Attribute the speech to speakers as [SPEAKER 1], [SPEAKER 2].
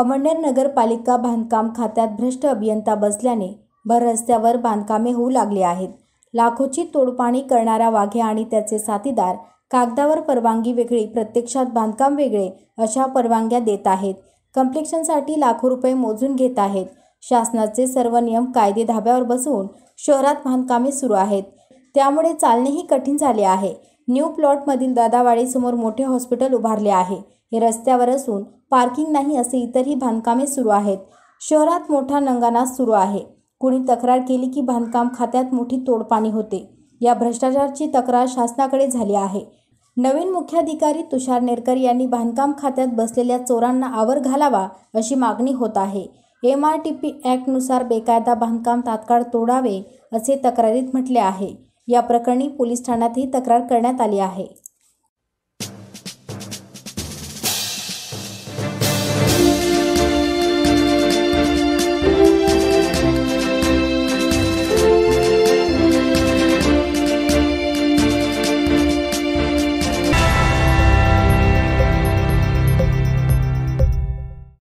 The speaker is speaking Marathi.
[SPEAKER 1] अमळनेर नगरपालिका बांधकाम खात्यात भ्रष्ट अभियंता बसल्याने भर रस्त्यावर बांधकामे होऊ लागली आहेत। लाखोची तोडपाणी करणारा वाघे आणि त्याचे साथीदार कागदावर परवानगी वेगळी प्रत्यक्षात बांधकाम वेगळे अशा परवानग्या देत आहेत। कम्प्लेक्शनसाठी लाखो रुपये मोजून घेत आहेत। शासनाचे सर्व नियम कायदे धाब्यावर बसवून शहरात बांधकामे सुरू आहेत, त्यामुळे चालणेही कठीण झाले आहे। न्यू प्लॉटमधील दादावाडी समोर मोठे हॉस्पिटल उभारले आहे। हे रस्त्यावर असून पार्किंग नाही असे इतरही बांधकामे सुरू आहेत। शहरात मोठा नंगानाच सुरू आहे। कुणी तक्रार केली की बांधकाम खात्यात मोठी तोडपाणी होते। या भ्रष्टाचाराची तक्रार शासनाकडे झाली आहे। नवीन मुख्याधिकारी तुषार नेरकर यांनी बांधकाम खात्यात बसलेल्या चोरांना आवर घालावा अशी मागणी होत आहे। MRTP ॲक्टनुसार बेकायदा बांधकाम तात्काळ तोडावे असे तक्रारीत म्हटले आहे। या प्रकरणी पोलीस ठाण्यातही तक्रार करण्यात आली आहे।